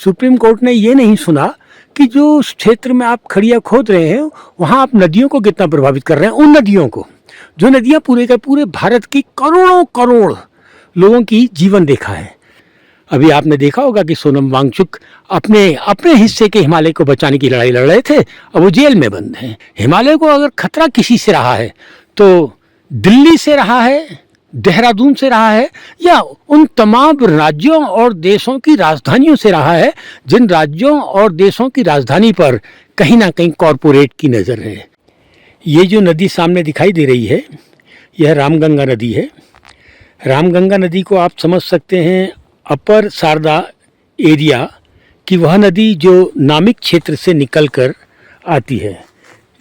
Supreme court ने ये नहीं सुना कि जो उस क्षेत्र में आप खड़िया खोद रहे हैं वहाँ आप नदियों को कितना प्रभावित कर रहे हैं, उन नदियों को जो नदियाँ पूरे का पूरे भारत की करोड़ों करोड़ लोगों की जीवन रेखा है। अभी आपने देखा होगा कि सोनम वांगचुक अपने अपने हिस्से के हिमालय को बचाने की लड़ाई लड़ रहे थे, अब वो जेल में बंद हैं। हिमालय को अगर खतरा किसी से रहा है तो दिल्ली से रहा है, देहरादून से रहा है, या उन तमाम राज्यों और देशों की राजधानियों से रहा है जिन राज्यों और देशों की राजधानी पर कहीं ना कहीं कॉरपोरेट की नज़र है। ये जो नदी सामने दिखाई दे रही है यह रामगंगा नदी है। रामगंगा नदी को आप समझ सकते हैं अपर शारदा एरिया की वह नदी जो नामिक क्षेत्र से निकलकर आती है।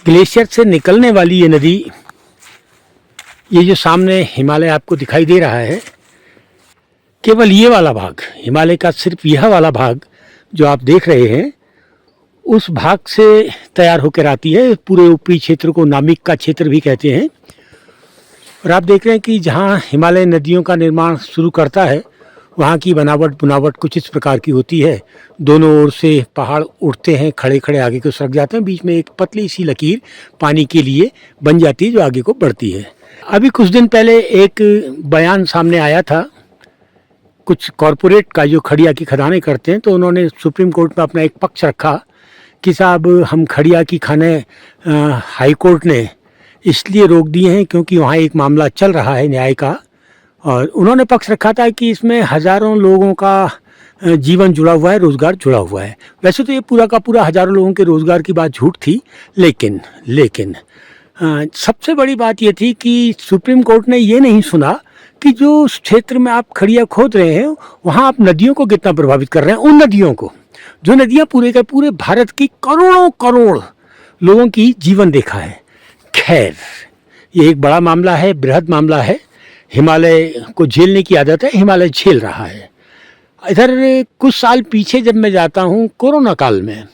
ग्लेशियर से निकलने वाली ये नदी, ये जो सामने हिमालय आपको दिखाई दे रहा है, केवल ये वाला भाग हिमालय का, सिर्फ यह वाला भाग जो आप देख रहे हैं उस भाग से तैयार होकर आती है। पूरे ऊपरी क्षेत्र को नामिक का क्षेत्र भी कहते हैं। और आप देख रहे हैं कि जहाँ हिमालय नदियों का निर्माण शुरू करता है वहाँ की बुनावट कुछ इस प्रकार की होती है। दोनों ओर से पहाड़ उठते हैं, खड़े खड़े आगे को सरक जाते हैं, बीच में एक पतली सी लकीर पानी के लिए बन जाती है जो आगे को बढ़ती है। अभी कुछ दिन पहले एक बयान सामने आया था कुछ कॉरपोरेट का जो खड़िया की खदानें करते हैं, तो उन्होंने सुप्रीम कोर्ट में अपना एक पक्ष रखा कि साहब हम खड़िया की खाने हाई कोर्ट ने इसलिए रोक दिए हैं क्योंकि वहाँ एक मामला चल रहा है न्याय का, और उन्होंने पक्ष रखा था कि इसमें हज़ारों लोगों का जीवन जुड़ा हुआ है, रोज़गार जुड़ा हुआ है। वैसे तो ये पूरा का पूरा हज़ारों लोगों के रोज़गार की बात झूठ थी, लेकिन सबसे बड़ी बात ये थी कि सुप्रीम कोर्ट ने ये नहीं सुना कि जो उस क्षेत्र में आप खड़िया खोद रहे हैं वहाँ आप नदियों को कितना प्रभावित कर रहे हैं, उन नदियों को जो नदियाँ पूरे का पूरे भारत की करोड़ों करोड़ लोगों की जीवन रेखा है। खैर, ये एक बड़ा मामला है, बृहद मामला है। हिमालय को झेलने की आदत है, हिमालय झेल रहा है। इधर कुछ साल पीछे जब मैं जाता हूँ कोरोना काल में,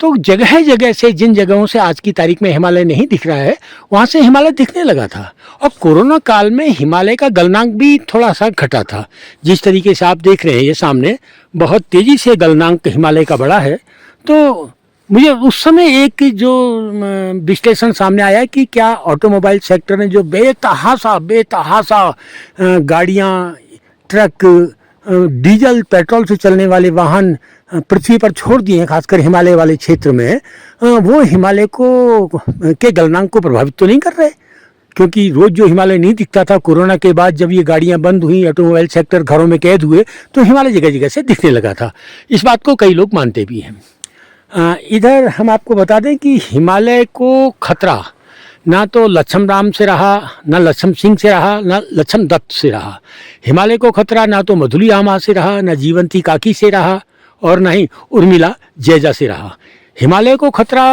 तो जगह जगह से, जिन जगहों से आज की तारीख में हिमालय नहीं दिख रहा है वहाँ से हिमालय दिखने लगा था। और कोरोना काल में हिमालय का गलनांक भी थोड़ा सा घटा था। जिस तरीके से आप देख रहे हैं ये सामने, बहुत तेज़ी से गलनांक हिमालय का बढ़ा है। तो मुझे उस समय एक जो विश्लेषण सामने आया कि क्या ऑटोमोबाइल सेक्टर ने जो बेतहासा गाड़ियाँ, ट्रक, डीजल पेट्रोल से चलने वाले वाहन पृथ्वी पर छोड़ दिए हैं, खासकर हिमालय वाले क्षेत्र में, वो हिमालय को के गलनांक को प्रभावित तो नहीं कर रहे, क्योंकि रोज़ जो हिमालय नहीं दिखता था, कोरोना के बाद जब ये गाड़ियां बंद हुई, ऑटोमोबाइल सेक्टर घरों में कैद हुए, तो हिमालय जगह जगह से दिखने लगा था। इस बात को कई लोग मानते भी हैं। इधर हम आपको बता दें कि हिमालय को खतरा ना तो लक्ष्मण राम से रहा, ना लक्ष्मण सिंह से रहा, ना लक्ष्मण दत्त से रहा। हिमालय को खतरा ना तो मधुली आमा से रहा, ना जीवंती काकी से रहा, और ना ही उर्मिला जैजा से रहा। हिमालय को खतरा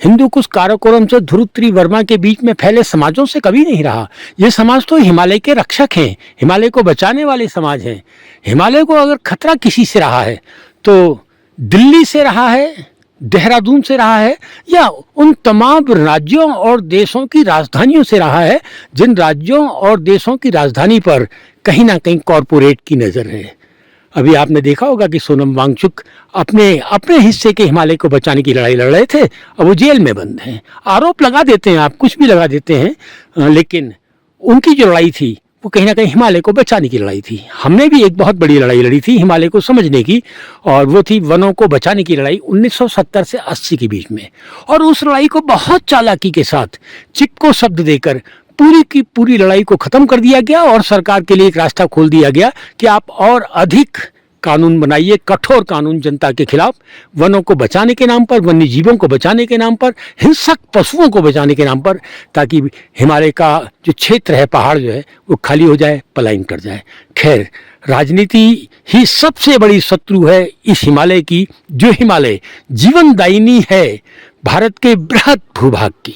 हिंदू कुश काराकोरम से ध्रुव वर्मा के बीच में फैले समाजों से कभी नहीं रहा। ये समाज तो हिमालय के रक्षक हैं, हिमालय को बचाने वाले समाज हैं। हिमालय को अगर खतरा किसी से रहा है तो दिल्ली से रहा है, देहरादून से रहा है, या उन तमाम राज्यों और देशों की राजधानियों से रहा है जिन राज्यों और देशों की राजधानी पर कहीं ना कहीं कॉरपोरेट की नज़र है। अभी आपने देखा होगा कि सोनम वांगचुक अपने अपने हिस्से के हिमालय को बचाने की लड़ाई लड़ रहे थे, अब वो जेल में बंद हैं। आरोप लगा देते हैं, आप कुछ भी लगा देते हैं, लेकिन उनकी जो लड़ाई थी वो कहीं ना कहीं हिमालय को बचाने की लड़ाई थी। हमने भी एक बहुत बड़ी लड़ाई लड़ी थी हिमालय को समझने की, और वो थी वनों को बचाने की लड़ाई 1970 से 80 के बीच में। और उस लड़ाई को बहुत चालाकी के साथ चिपको शब्द देकर पूरी की पूरी लड़ाई को ख़त्म कर दिया गया, और सरकार के लिए एक रास्ता खोल दिया गया कि आप और अधिक कानून बनाइए, कठोर कानून जनता के खिलाफ, वनों को बचाने के नाम पर, वन्य जीवों को बचाने के नाम पर, हिंसक पशुओं को बचाने के नाम पर, ताकि हिमालय का जो क्षेत्र है, पहाड़ जो है, वो खाली हो जाए, पलायन कर जाए। खैर, राजनीति ही सबसे बड़ी शत्रु है इस हिमालय की, जो हिमालय जीवनदायिनी है भारत के बृहद भूभाग की।